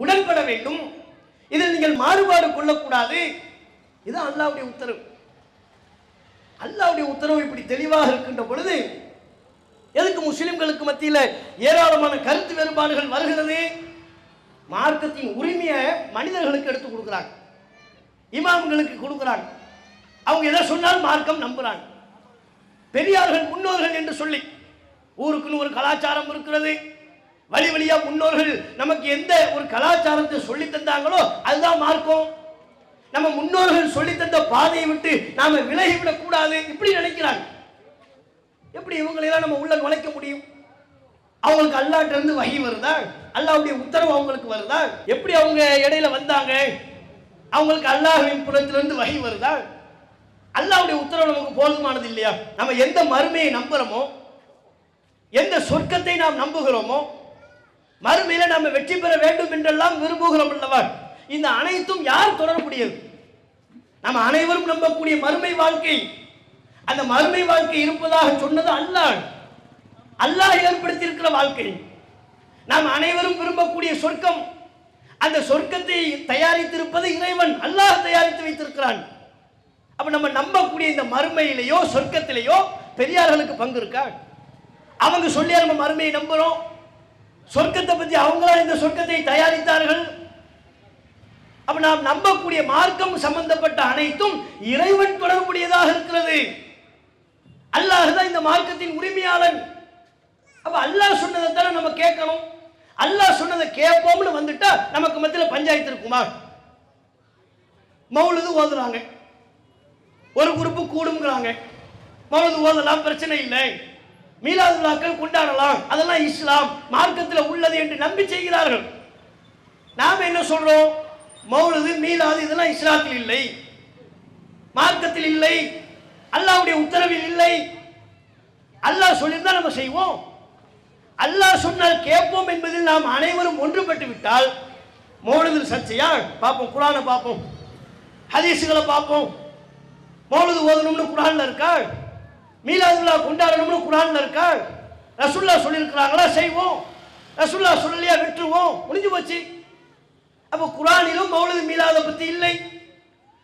உடன்பட வேண்டும். இதில் நீங்கள் மாறுபாடு கொள்ளக்கூடாது. இது அல்லாஹ்வுடைய உத்தரவு. அல்லாஹ்வுடைய உத்தரவு இப்படி தெளிவாக இருக்கின்ற பொழுது எதுக்கு முஸ்லிம்களுக்கு மத்தியில் ஏராளமான கருத்து வேறுபாடுகள் வருகிறது? மார்க்கத்தின் உரிமையை மனிதர்களுக்கு எடுத்து கொடுக்குறாங்க, இமாம்களுக்கு கொடுக்குறாங்க. அவங்க எதை சொன்னாலும் மார்க்கம் நம்புறாங்க. பெரியார்கள் முன்னோர்கள் என்று சொல்லி ஊருக்குன்னு ஒரு கலாச்சாரம் இருக்கிறது. வழி வழியா முன்னோர்கள் நமக்கு எந்த ஒரு கலாச்சாரத்தை சொல்லி தந்தாங்களோ அதுதான் மார்க்கம். நம்ம முன்னோர்கள் சொல்லி தந்த பாதையை விட்டு நாம விலகிவிடக் கூடாது இப்படி நினைக்கிறாங்க. எப்படி இவங்களெல்லாம் நம்ம உள்ள நுழைக்க முடியும்? அவங்களுக்கு அல்லாஹ்ட்ட இருந்து வஹி வருதா? அல்லாஹ்வுடைய உத்தரவு அவங்களுக்கு வருதா? எப்படி அவங்க இடையில வந்தாங்க? அவங்களுக்கு அல்லாஹ்வின் புறத்திலிருந்து வஹி வருதா? அல்லாஹ்வுடைய உத்தரவு நமக்கு போதுமானது இல்லையா? நம்ம எந்த மறுமையை நம்புறோமோ, எந்த சொர்க்கத்தை நாம் நம்புகிறோமோ, மறுமையில நம்ம வெற்றி பெற வேண்டும் என்றெல்லாம் விரும்புகிறோம் அல்லவா? இந்த அனைத்தும் யார் தொடரக்கூடியது? நம்ம அனைவரும் நம்பக்கூடிய மறுமை வாழ்க்கை. அந்த மறுமை வாழ்க்கை இருப்பதாக சொன்னது அல்லாஹ். அல்லாஹ் ஏற்படுத்தி இருக்கிற வாழ்க்கை. நாம் அனைவரும் விரும்பக்கூடிய சொர்க்கம். அந்த சொர்க்கத்தை தயாரித்திருப்பது இறைவன். அல்லாஹ் தயாரித்து வைத்திருக்கிறான். அப்ப நம்ம நம்பக்கூடிய இந்த மறுமையிலேயோ சொர்க்கத்திலேயோ பெரியார்களுக்கு பங்கு இருக்கா? அவங்க சொல்லி நம்ம மறுமையை நம்புறோம். சொர்க்கத்தை பற்றி அவங்களா இந்த சொர்க்கத்தை தயாரித்தார்கள். அப்ப நாம் நம்பக்கூடிய மார்க்கம் சம்பந்தப்பட்ட அனைத்தும் இறைவன் தொடர்புடையதாக இருக்கிறது. அல்லாஹ் தான் இந்த மார்க்கத்தின் உரிமையாளன். அப்ப அல்லாஹ் சொன்னதை தானே நம்ம கேட்கணும். அல்லாஹ் சொன்னதை கேட்போம்னு வந்துட்டா நமக்கு மத்தியில் பஞ்சாயத்து இருக்குமா? மௌலுது ஓதுறாங்க, ஒரு குரூப்பு கூடுங்கிறாங்க. மௌலுது ஓதலாம், பிரச்சனை இல்லை. மீலாது விழாக்கள் கொண்டாடலாம், அதெல்லாம் இஸ்லாம் மார்க்கத்தில் உள்ளது என்று நம்பி செய்கிறார்கள். நாம் என்ன சொல்றோம்? மௌலுது மீலாது இதெல்லாம் இஸ்லாத்தில் இல்லை, மார்க்கத்தில் இல்லை, அல்லாஹ்வுடைய உத்தரவில் இல்லை. அல்லாஹ் சொல்லியிருந்தா நம்ம செய்வோம். அல்லாஹ் சொன்னால் கேட்போம் என்பதில் நாம் அனைவரும் ஒன்றுபட்டு விட்டால் மௌலுது சர்ச்சையா? பார்ப்போம், குர்ஆனை பார்ப்போம், ஹதீஸுகளை பார்ப்போம். மௌலுது ஓதணும்னு குர்ஆன்ல இருக்கா? மீலாதுல்லா கொண்டாடணும்னு குர்ஆன்ல இருக்கா? ரசூலுல்லாஹ் சொல்லியிருக்கிறாங்களா? செய்வோம். ரசூலுல்லாஹ் சொல்லலையா? விட்டுருவோம், முடிஞ்சு போச்சு. அப்போ குர்ஆனிலும் மௌலுது மீலாதை பத்தி இல்லை,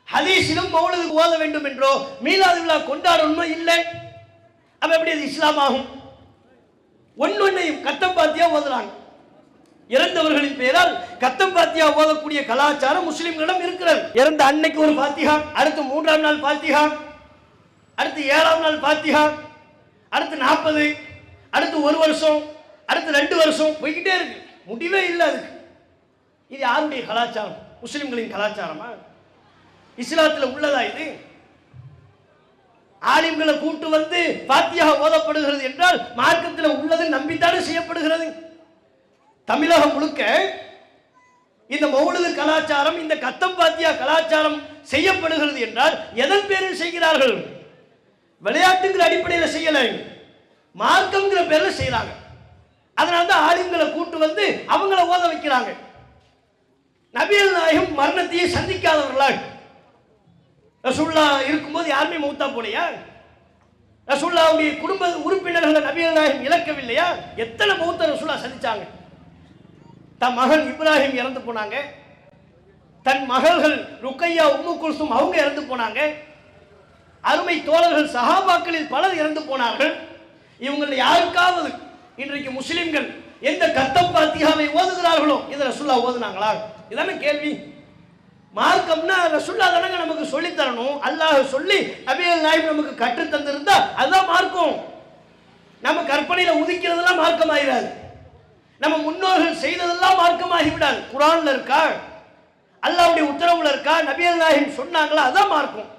ஹதீஸிலும் மௌலுது ஓத வேண்டும் என்றோ மீலாது விழா கொண்டாடணுமோ இல்லை. அப்ப எப்படி அது இஸ்லாம் ஆகும்? ஒன்னொன்னையும் கத்தம் பாத்தியா ஓதுறாங்க. இறந்தவர்களின் பெயரால் கத்தம் பாத்தியா ஓதக்கூடிய கலாச்சாரம் முஸ்லிம்களிடம் இருக்கிறது. இறந்த அன்னைக்கு ஒரு பாத்திகா, அடுத்து 3ஆம் நாள் பாத்திகா, அடுத்து 7ஆம் நாள் பாத்திகா, அடுத்து 40, அடுத்து 1 வருஷம், அடுத்து 2 வருஷம், போய்கிட்டே இருக்கு, முடிவே இல்லை அதுக்கு. இது யாருடைய கலாச்சாரம்? முஸ்லிம்களின் கலாச்சாரமா? இஸ்லாத்தில் உள்ளதா இது? ஆலிம்களை கூட்டு வந்து பாத்தியா ஓதப்படுகிறது என்றால் மார்க்கத்தில் உள்ளது நம்பித்தானே செய்யப்படுகிறது. தமிழகம் முழுக்க இந்த மௌலுது கலாச்சாரம், இந்த கத்தம் பாத்தியா கலாச்சாரம் செய்யப்படுகிறது என்றால் எதன் பேரில் செய்கிறார்கள்? விளையாட்டுங்கிற அடிப்படையில் செய்யல, மார்க்கம்ங்கிற பேரில் செய்யறாங்க. அதனால தான் ஆலிம்களை கூட்டு வந்து அவங்கள ஓத வைக்கிறாங்க. நபிகள் நாயகம் மரணத்தையே சந்திக்காதவர்களா? ரசூலுல்லாஹ் இருக்கும்போது யாருமே மௌத்தா போலையா? ரசூலுல்லாஹ்வுடைய குடும்ப உறுப்பினர்களை நபிகள் நாயகம் இழக்கவில்லையா? எத்தனை மௌத்த ரசூலுல்லாஹ் சந்திச்சாங்க. தன் மகன் இப்ராஹிம் இறந்து போனாங்க, தன் மகள்கள் ருக்கையா, உம்மு குல்சும் அவங்க இறந்து போனாங்க, அருமை தோழர்கள் சஹாபாக்களில் பலர் இறந்து போனார்கள். இவங்களில் யாருக்காவது இன்றைக்கு முஸ்லிம்கள் எந்த கத்தம் பாத்தியாவை ஓதுகிறார்களோ இதை ரசூலுல்லாஹ் ஓதுனாங்களா? இதான கேள்வி. மார்க்கம்னா ரசூலுல்லாஹ் தானங்க நமக்கு சொல்லி தரணும். அல்லாஹ் சொல்லி நபிகள் நாயகம் நமக்கு கற்று தந்திருந்தா அதுதான் மார்க்கம். நம்ம கற்பனையில உதிக்கிறதெல்லாம் மார்க்கம் ஆயிடாது. நம்ம முன்னோர்கள் செய்ததெல்லாம் மார்க்கமாகி விடாது. குர்ஆன்ல இருக்கா, அல்லாஹ்வுடைய உத்தரவுல இருக்கா, நபிகள் நாயகம் சொன்னாங்களா, அதான் மார்க்கம்.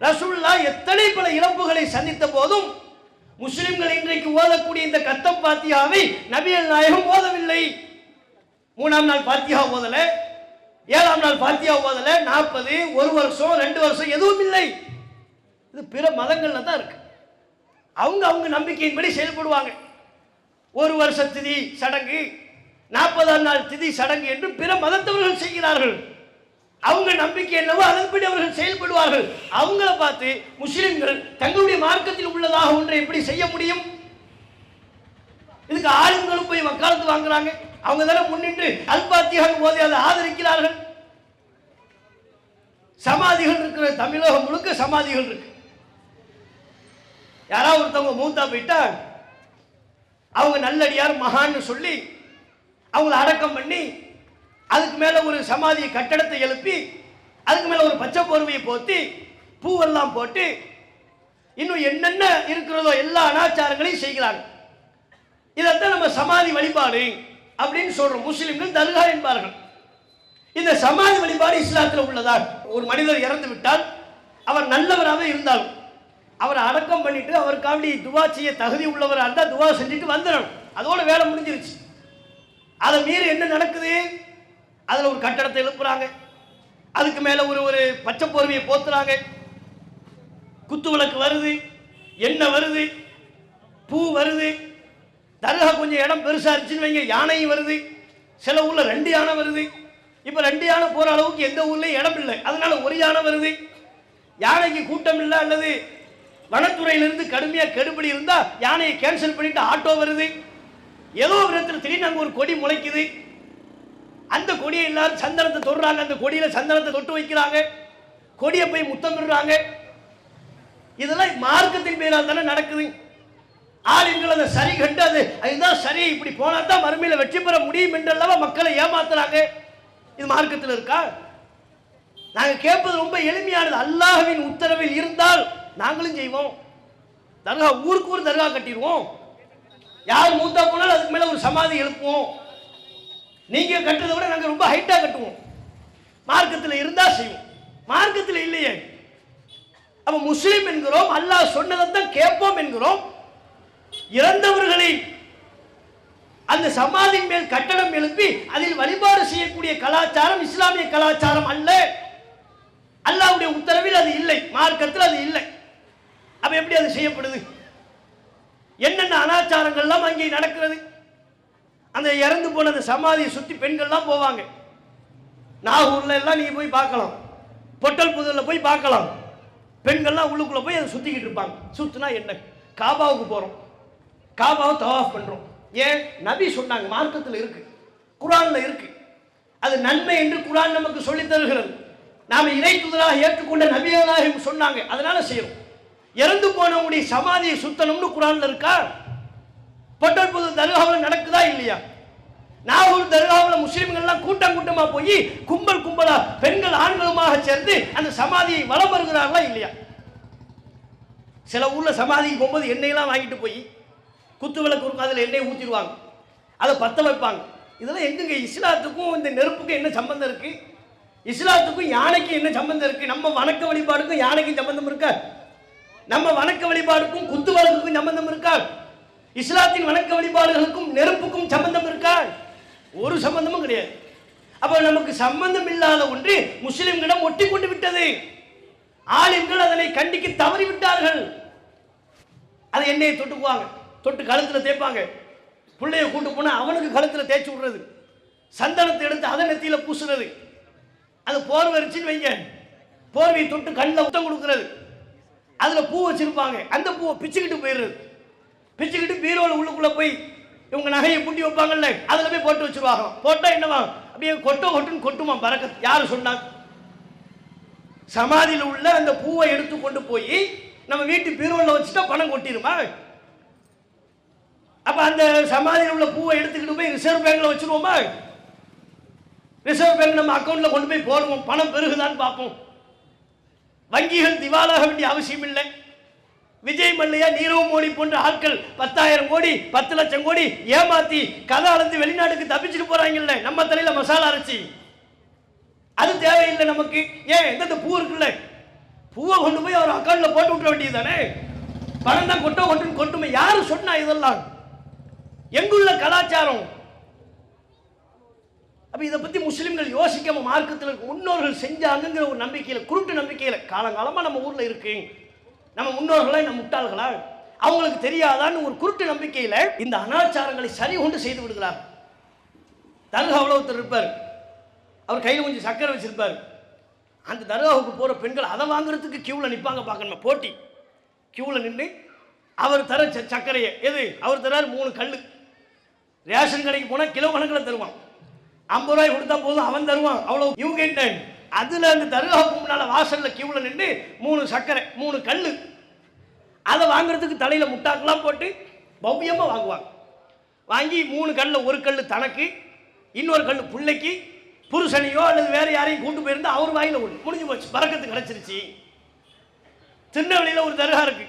ரசூலுல்லாஹ் எத்தனை பல இழப்புகளை சந்தித்த போதும் முஸ்லிம்கள் இன்றைக்கு ஓதக்கூடிய இந்த கத்தம் பாத்தியாவை நபிகள் நாயகம் ஓதவில்லை. 3ஆம் நாள் பாத்தியா ஓதல, 7ஆம் நாள் பாத்தியா ஓதல, 40, 1 வருஷம், 2 வருஷம் எதுவும் இல்லை. இது பிற மதங்கள்ல தான் இருக்கு. அவங்க நம்பிக்கையின்படி செயல்படுவாங்க. 1 வருஷ திதி சடங்கு, 40ஆம் நாள் திதி சடங்கு என்று பிற மதத்தவர்கள் செய்கிறார்கள். அவங்க நம்பிக்கை என்னவோ அதன்படி அவர்கள் செயல்படுவார்கள். அவங்கள பார்த்து முஸ்லிம்கள் தங்களுடைய மார்க்கத்தில் உள்ளதாக ஒன்றை எப்படி செய்ய முடியும்? இதுக்கு ஆளுங்களும் போய் வக்காலத்து வாங்குறாங்க. அவங்க தானே முன்னின்று அல்பாத்தியாக ஓதி அதை ஆதரிக்கிறார்கள். சமாதிகள் இருக்கிற தமிழகம் முழுக்க சமாதிகள் இருக்கு. யாராவது ஒருத்தவங்க மூத்தா போயிட்டா அவங்க நல்லடியார் மகான்னு சொல்லி அவங்கள அடக்கம் பண்ணி அதுக்கு மேல ஒரு சமாதி கட்டடத்தை எழுப்பி அதுக்கு மேல ஒரு பச்சை போர்வையை போத்தி பூவெல்லாம் போட்டு இன்னும் என்னென்ன இருக்கிறதோ எல்லா அனாச்சாரங்களையும் செய்கிறாங்க. இதைத்தான் நம்ம சமாதி வழிபாடு அப்படின்னு சொல்றோம். முஸ்லிம்கள் தர்கா என்பார்கள். இந்த சமாதி வழிபாடு இஸ்லாத்தில் உள்ளதா? ஒரு மனிதர் இறந்து விட்டால் அவர் நல்லவராக இருந்தாலும் அவரை அடக்கம் பண்ணிட்டு அவருக்காண்டி துவா செய்ய தகுதி உள்ளவராக இருந்தால் துவா செஞ்சுட்டு வந்துடணும். அதோட வேலை முடிஞ்சிருச்சு. அதை மீறி என்ன நடக்குது? அதில் ஒரு கட்டடத்தை எழுப்புறாங்க, அதுக்கு மேலே ஒரு பச்சை போர்வையை போத்துறாங்க, குத்து விளக்கு வருது, எண்ணெய் வருது, பூ வருது. தர்கா கொஞ்சம் இடம் பெருசாக இருந்துச்சுன்னு வைங்க, யானையும் வருது. சில ஊரில் 2 யானை வருது. இப்போ 2 யானை போகிற அளவுக்கு எந்த ஊர்லேயும் இடம் இல்லை, அதனால ஒரு யானை வருது. யானைக்கு கூட்டம் இல்லை அல்லது வனத்துறையிலிருந்து கடுமையாக கெடுபடி இருந்தால் யானையை கேன்சல் பண்ணிட்டு ஆட்டோ வருது. ஏதோ விதத்தில் திடீர்னு அங்கே ஒரு கொடி முளைக்குது. அந்த கொடியை எல்லாரும் சந்தனத்தை தொடுறாங்க, அந்த கொடியில் சந்தனத்தை தொட்டு வைக்கிறாங்க, கொடியை போய் முத்தமிடுறாங்க. இதெல்லாம் மார்க்கத்தின் பேரால் தானே நடக்குது. ஆளுங்கள் அதை சரி கண்டு அதுதான் சரி, இப்படி போனா தான் மறுமையில் வெற்றி பெற முடியும் என்றல்லவா மக்களை ஏமாத்துறாங்க. இது மார்க்கத்தில் இருக்கா? நாங்கள் கேட்பது ரொம்ப எளிமையானது. அல்லாஹ்வின் உத்தரவில் இருந்தால் நாங்களும் செய்வோம். தர்கா ஊருக்கு ஊர் தர்கா கட்டிடுவோம். யார் மூத்தா போனாலும் அதுக்கு மேல ஒரு சமாதி எழுப்புவோம். நீங்க கட்டுறதை விட நாங்கள் ரொம்ப ஹைட்டா கட்டுவோம். மார்க்கத்தில் இருந்தா செய்வோம், மார்க்கத்தில் இல்லையே. அப்ப முஸ்லிம் என்கிறோம், அல்லாஹ் சொன்னதை தான் கேட்போம் என்கிறோம். இறந்தவர்களை அந்த சமாதியின் மேல் கட்டடம் எழுப்பி அதில் வழிபாடு செய்யக்கூடிய கலாச்சாரம் இஸ்லாமிய கலாச்சாரம் அல்ல. அல்லாஹ்வுடைய உத்தரவில் அது இல்லை, மார்க்கத்தில் அது இல்லை. அப்ப எப்படி அது செய்யப்படுது? என்னென்ன அனாச்சாரங்கள்லாம் அங்கே நடக்கிறது? அந்த இறந்து போன அந்த சமாதியை சுற்றி பெண்கள்லாம் போவாங்க. நாகூர்ல எல்லாம் நீங்க போய் பார்க்கலாம், பொட்டல் புதூர்ல போய் பார்க்கலாம். பெண்கள்லாம் உள்ளுக்குள்ள போய் அதை சுத்திக்கிட்டு இருப்பாங்க. சுத்தினா என்ன? காபாவுக்கு போறோம், காபாவை தவாஃப் பண்றோம். ஏன்? நபி சொன்னாங்க, மார்க்கத்தில் இருக்கு, குர்ஆன்ல இருக்கு. அது நன்மை என்று குர்ஆன் நமக்கு சொல்லி தருகிறது. நாம இறை தூதராக ஏற்றுக்கொண்ட நபிகளாக சொன்னாங்க, அதனால செய்யறோம். இறந்து போனவங்களுடைய சமாதியை சுத்தணும்னு குர்ஆன்ல இருக்கா? பொட்டல் புது தர்காவில் நடக்குதா இல்லையா? நாகூர் தர்காவில் முஸ்லிம்கள்லாம் கூட்டம் கூட்டமா போய் கும்பல் கும்பலா பெண்கள் ஆண்களுமாக சேர்ந்து அந்த சமாதியை வலம் வருகிறார்களா இல்லையா? சில ஊர்ல சமாதிக்கு போகும்போது எண்ணெயெல்லாம் வாங்கிட்டு போய் குத்து விளக்கு இருக்கும், அதில் எண்ணெயை ஊற்றிடுவாங்க, அதை பற்ற வைப்பாங்க. இதெல்லாம் எங்குங்க? இஸ்லாத்துக்கும் இந்த நெருப்புக்கும் என்ன சம்பந்தம் இருக்கு? இஸ்லாத்துக்கும் யானைக்கும் என்ன சம்பந்தம் இருக்கு? நம்ம வணக்க வழிபாடுக்கும் யானைக்கும் சம்பந்தம் இருக்கா? நம்ம வணக்க வழிபாடுக்கும் குத்து விளக்குக்கும் சம்பந்தம் இருக்கா? இஸ்லாத்தின் வணக்க வழிபாடுகளுக்கும் நெருப்புக்கும் சம்பந்தம் இருக்கா? ஒரு சம்பந்தமும் கிடையாது. அப்ப நமக்கு சம்பந்தம் இல்லாத ஒன்று முஸ்லிம்களிடம் ஒட்டி கொண்டு விட்டது. ஆலிம்கள் அதனை கண்டிக்க தவறிவிட்டார்கள். அதை எண்ணெயை தொட்டுக்குவாங்க, தொட்டு கழுத்துல தேய்ப்பாங்க. பிள்ளைய கூட்டு போனா அவனுக்கு கழுத்துல தேய்ச்சி விடுறது, சந்தனத்தை எடுத்து அதை நெத்தியில பூசுறது. அது போர்வை வச்சுன்னு வைங்க, போர்வையை தொட்டு கண்ணில் உத்தம் கொடுக்கிறது. அதுல பூ வச்சிருப்பாங்க, அந்த பூவை பிச்சுக்கிட்டு போயிடுறது. பிச்சுக்கிட்டு பீரோல உள்ளுக்குள்ள போய் இவங்க நகையை பூட்டி வைப்பாங்கல்ல, அதுல போய் போட்டு வச்சிருவாங்க. போட்டா என்னவா? அப்படியே கொட்டுன்னு கொட்டுமா பரக்கத். யாரு சொன்னாங்க? சமாதியில் உள்ள அந்த பூவை எடுத்து கொண்டு போய் நம்ம வீட்டு பீரோல வச்சுட்டா பணம் கொட்டிடுமா? அப்ப அந்த சமாதியில் உள்ள பூவை எடுத்துக்கிட்டு போய் ரிசர்வ் பேங்க்ல வச்சிருவோமா? ரிசர்வ் பேங்க் நம்ம அக்கௌண்ட்ல கொண்டு போய் போடுவோம், பணம் பெருகுதான்னு பார்ப்போம். வங்கிகள் திவாலாக வேண்டிய அவசியம் இல்லை. விஜய் மல்லையா, நீரவ் மோடி போன்ற ஆட்கள் 10,000 கோடி 10 லட்சம் கோடி ஏமாத்தி கதை அளந்து வெளிநாட்டுக்கு தப்பிச்சுட்டு போறாங்கல்ல, நம்ம தலையில மசாலா அரைச்சி. அது தேவையில்லை நமக்கு. ஏன்? இந்த பூ இருக்குல்ல, பூவை கொண்டு போய் அவர் அக்கௌண்ட்ல போட்டு விட்டுற வேண்டியது தானே. பணம் தான் கொட்டுன்னு கொட்டுமே. யாரு சொன்னா இதெல்லாம்? எங்குள்ள கலாச்சாரம்? அப்ப இதை பத்தி முஸ்லிம்கள் யோசிக்காம மார்க்கத்தில் முன்னோர்கள் செஞ்சாங்கிற ஒரு நம்பிக்கையில, குருட்டு நம்பிக்கையில காலங்காலமா நம்ம ஊர்ல இருக்கு. நம்ம முன்னோர்களா நம்ம முட்டாள்களா? அவங்களுக்கு தெரியாதான்னு ஒரு குருட்டு நம்பிக்கையில இந்த அனாச்சாரங்களை சரி கொண்டு செய்து விடுகிறார். தர்காவில் ஒருத்தர் இருப்பார், அவர் கையில் கொஞ்சம் சக்கரை வச்சிருப்பார். அந்த தர்காவுக்கு போற பெண்கள் அதை வாங்குறதுக்கு கியூவில் நிற்பாங்க. பார்க்கணும், போட்டி கியூவில் நின்று அவர் தர சர்க்கரையை, எது அவர் தரார் 3 கல், ரேஷன் கடைக்கு போனால் கிலோ கணக்கில் தருவான். 50 ரூபாய் கொடுத்தா போதும், அவன் தருவான். அவ்வளோ இவங்க அதில் அந்த தர்காவுக்கு முன்னால் வாசலில் கியூவில் நின்று 3 சர்க்கரை 3 கல், அதை வாங்குறதுக்கு தலையில் முட்டாக்கெல்லாம் போட்டு பவ்யமாக வாங்குவாங்க. வாங்கி 3 கல்லில் ஒரு கல் தனக்கு, இன்னொரு கல் பிள்ளைக்கு, புருஷனையோ அல்லது வேறு யாரையும் கூட்டு போயிருந்தா அவர் வாயில ஒன்று முடிஞ்சு போச்சு, பறக்கத்து கிடச்சிருச்சு. திருநெல்வேலியில் ஒரு தர்கா இருக்கு.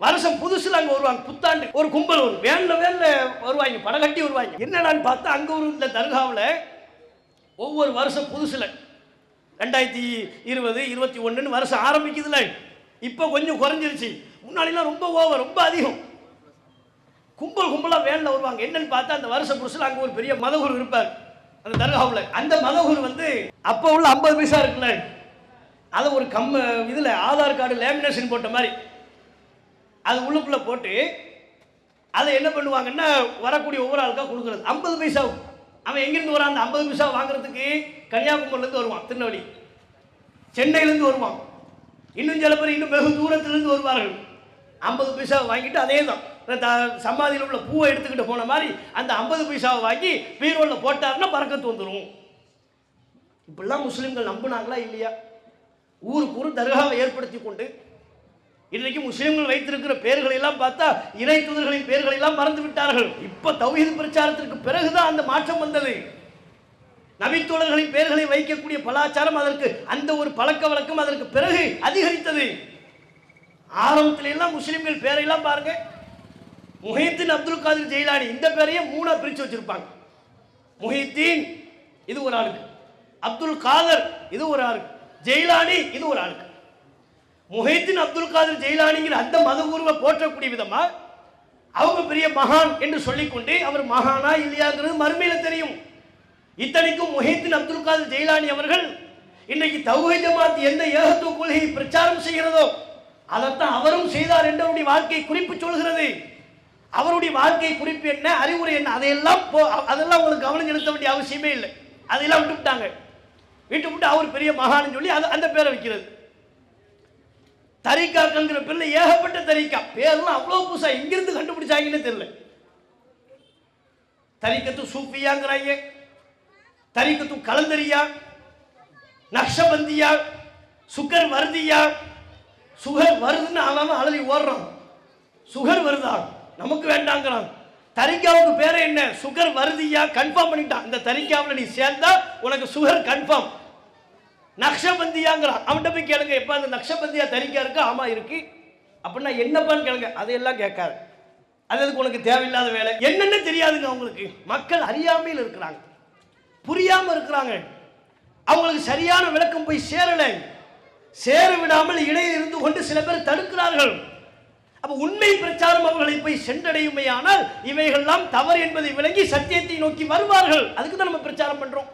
வருஷம் புதுசில் அங்கே வருவாங்க, புத்தாண்டு ஒரு கும்பல் வரும், வேன்ல வருவாங்க, படகட்டி வருவாங்க. என்னடான்னு பார்த்தா அங்கே ஒரு இந்த தர்காவில் ஒவ்வொரு வருஷம் புதுசில் 2020 21 வருஷம் ஆரம்பிக்குதுல, இப்போ கொஞ்சம் குறைஞ்சிருச்சு. முன்னாடிலாம் ரொம்ப ஓவர், ரொம்ப அதிகம். கும்பலாக வேனில் வருவாங்க. என்னன்னு பார்த்தா அந்த வருஷ புதுசில் அங்கே ஒரு பெரிய மதகுரு இருப்பார் அந்த தர்காவில். அந்த மதகுரு வந்து அப்போ உள்ள 50 பைசா இருக்குல்ல, அதை ஒரு இதில் ஆதார் கார்டு லேமினேஷன் போட்ட மாதிரி அது உள்ளுக்குள்ளே போட்டு அதை என்ன பண்ணுவாங்கன்னா வரக்கூடிய ஒவ்வொரு ஆளுக்காக கொடுக்குறது 50 பைசாவுக்கு. அவன் எங்கேருந்து வரான் அந்த 50 பைசா வாங்குறதுக்கு? கன்னியாகுமரியிலேருந்து வருவான், திருநெல்வேலி, சென்னையிலேருந்து வருவான், இன்னும் சில பேர் இன்னும் வெகு தூரத்திலேருந்து வருவார்கள். 50 பைசாவை வாங்கிட்டு அதே தான் சமாதியில் உள்ள பூவை எடுத்துக்கிட்டு போன மாதிரி அந்த 50 பைசாவை வாங்கி பீரோவில் போட்டாருன்னா பறக்கத்து வந்துடும். இப்படிலாம் முஸ்லீம்கள் நம்பினாங்களா இல்லையா? ஊருக்கு ஊர் தர்காவை ஏற்படுத்தி கொண்டு இன்றைக்கு முஸ்லீம்கள் வைத்திருக்கிற பெயர்களை எல்லாம் பார்த்தா இறை தூதர்களின் பெயர்களை எல்லாம் மறந்து விட்டார்கள். இப்ப தௌஹீத் பிரச்சாரத்திற்கு பிறகுதான் அந்த மாற்றம் வந்தது. நபித்தோழர்களின் பெயர்களை வைக்கக்கூடிய கலாச்சாரம், அதற்கு அந்த ஒரு பழக்க வழக்கம் அதற்கு பிறகு அதிகரித்தது. ஆரம்பத்தில எல்லாம் முஸ்லீம்கள் பேரையெல்லாம் பாருங்க, முஹித்தீன் அப்துல் காதிர் ஜெயிலானி, இந்த பேரையே 3 பிரிச்சு வச்சிருப்பாங்க. முஹித்தீன் இது ஒரு ஆளுக்கு, அப்துல் காதர் இது ஒரு ஆளுக்கு, ஜெயிலானி இது ஒரு ஆளுக்கு. முஹித்தீன் அப்துல் காதிர் ஜெயிலானிங்கிற அந்த மதகுருவை போற்றக்கூடிய விதமா அவங்க பெரிய மகான் என்று சொல்லிக்கொண்டு அவர் மகானா இல்லையாங்கிறது மறுமையில தெரியும். இத்தனைக்கும் முஹித்தீன் அப்துல் காதிர் ஜெயிலானி அவர்கள் இன்றைக்கு தௌஹீத் ஜமாத் எந்த ஏகத்துவ கொள்கையை பிரச்சாரம் செய்கிறதோ அதைத்தான் அவரும் செய்தார் என்று அவருடைய வாழ்க்கை குறிப்பு சொல்கிறது. அவருடைய வாழ்க்கை குறிப்பு என்ன, அறிவுரை என்ன, அதெல்லாம் உங்களுக்கு கவனம் செலுத்த வேண்டிய அவசியமே இல்லை. அதெல்லாம் விட்டுவிட்டாங்க. விட்டு அவர் பெரிய மகான்னு சொல்லி அந்த பேரை வைக்கிறது. தரிகாக்கிற பேர்ல ஏகப்பட்ட தரிகா பேர்லாம் அவ்வளவு புதுசா எங்கிருந்து கண்டுபிடிச்சாங்கன்னு தெரியல. தரிக்கத்து சூஃபியாங்கிறாங்க, தரிக்கத்து கலந்தரியா, நக்ஷபந்தியா, சுகர் வருதியா. சுகர் வருதுன்னு அவன் அலறி ஓடுறான், சுகர் வருதா நமக்கு வேண்டாங்கிறான். தரிக்காவுக்கு பேரை என்ன, சுகர் வருதியா, கன்ஃபார்ம் பண்ணிட்டான். இந்த தரிக்காவில் நீ சேர்ந்தா உனக்கு சுகர் கன்ஃபார்ம். நக்ஷபந்தியாங்கிறான். அவன்கிட்ட போய் கேளுங்க, எப்ப அந்த நக்ஷபந்தியா தரிக்கா இருக்கு? ஆமா இருக்கு. அப்படின்னா என்னப்பான்னு கேளுங்க, அதையெல்லாம் கேட்காது. அதுக்கு உனக்கு தேவையில்லாத வேலை. என்னென்ன தெரியாதுங்க அவங்களுக்கு. மக்கள் அறியாமையில் இருக்கிறாங்க, புரியாம இருக்கிறாங்க. அவங்களுக்கு சரியான விளக்கம் போய் சேரலை. சேர விடாமல் இடையில் இருந்து கொண்டு சில பேர் தடுக்கிறார்கள். அப்ப உண்மை பிரச்சாரம் அவர்களை போய் சென்றடையுமையானால் இவைகள்லாம் தவறு என்பதை விளங்கி சத்தியத்தை நோக்கி வருவார்கள். அதுக்கு தான் நம்ம பிரச்சாரம் பண்றோம்.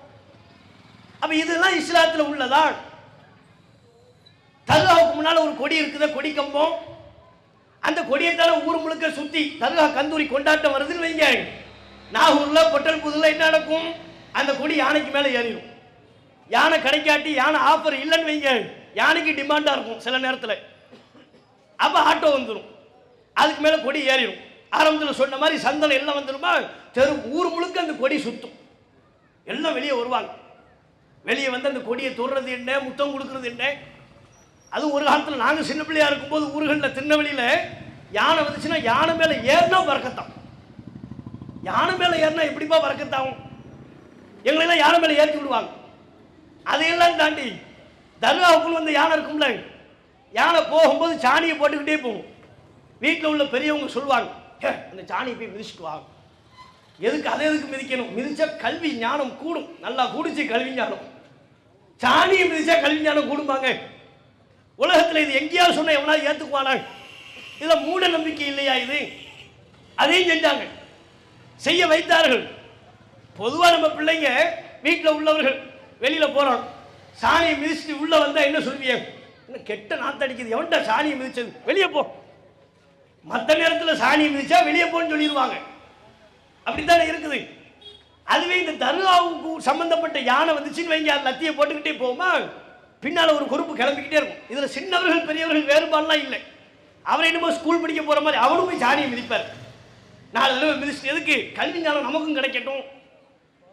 அப்ப இதெல்லாம் இஸ்லாத்தில் உள்ளதா? தர்காவுக்கு முன்னால ஒரு கொடி இருக்குது, கொடி கம்பம். அந்த கொடியைத்தால ஊர் முழுக்க சுத்தி தர்கா கந்தூரி கொண்டாட்டம் வருதுன்னு வைங்க. நாகூர்ல பொட்டல் புதுல என்ன நடக்கும்? அந்த கொடி யானைக்கு மேல ஏறிடும். யானை கிடைக்காட்டி, யானை ஆஃபர் இல்லைன்னு வைங்க, யானைக்கு டிமாண்டா இருக்கும் சில நேரத்தில். அப்ப ஆட்டோ வந்துடும், அதுக்கு மேல கொடி ஏறிடும். ஆரம்பத்தில் சொன்ன மாதிரி சந்தனம் எல்லாம் வந்துருமா, தெரு ஊர் முழுக்க அந்த கொடி சுத்தும். எல்லாம் வெளியே வருவாங்க. வெளியே வந்து அந்த கொடியை தொடுறது என்ன, முத்தம் கொடுக்கறது என்ன. அது ஒரு காலத்தில் நாங்கள் சின்ன பிள்ளையா இருக்கும்போது ஊர்களில் திருநெல்வேலியில் யானை வந்துச்சுன்னா யானை மேலே ஏறினா பறக்கத்தான். யானை மேலே ஏறினா எப்படிப்பா பறக்கத்தாகும்? எங்களெல்லாம் யானை மேலே ஏற்றி விடுவாங்க. அதையெல்லாம் தாண்டி தர்காவுக்குள்ள வந்து யானை இருக்கும்ல, யானை போகும்போது சாணியை போட்டுக்கிட்டே போகும். வீட்டில் உள்ள பெரியவங்க சொல்லுவாங்க, அந்த சாணியை போய் மிதிச்சுட்டு வாங்க. எதுக்கு? அதை எதுக்கு மிதிக்கணும்? மிதிச்சா கல்வி ஞானம் கூடும். நல்லா கூடிச்சு கல்வி ஞானம். சாணியை மிதிச்சா கல்வி ஞானம் கூடுமாங்க? உலகத்தில் இது எங்கேயாவது சொன்ன எவனாவது ஏற்றுக்குவானா? இதில் மூட நம்பிக்கை இல்லையா இது? அதையும் செஞ்சாங்க, செய்ய வைத்தார்கள். பொதுவாக நம்ம பிள்ளைங்க வீட்டில் உள்ளவர்கள் வெளியில் போகிறோம், சாணியை மிதிச்சுட்டு உள்ளே வந்தால் என்ன சொல்லுவீங்க? என்ன கெட்ட நாத்தடிக்குது, எவன்டா சாணியை மிதிச்சது, வெளியே போ. மற்ற நேரத்தில் சாணியை மிதிச்சா வெளியே போன்னு சொல்லிடுவாங்க. அப்படித்தானே இருக்குது. அதுவே இந்த தர்காவுக்கு சம்பந்தப்பட்ட யானை வந்துச்சுன்னு வைங்க, அது லத்தியை போட்டுக்கிட்டே போகுமா, பின்னால் ஒரு குரூப்பு கிளம்பிக்கிட்டே இருக்கும். இதில் சின்னவர்கள் பெரியவர்கள் வேறுபாடுலாம் இல்லை. அவர் என்னமோ ஸ்கூல் படிக்க போகிற மாதிரி அவரும் போய் சாணியை மிதிப்பார். 4 தடவை மிதிச்சுட்டு எதுக்கு? கல்வி ஞானம் நமக்கும் கிடைக்கட்டும்.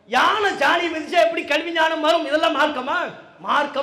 யானை சாணி மிதிச்சா எப்படி கல்வி ஞானம் வரும்? இதெல்லாம் மார்க்கமா? மார்க்கம்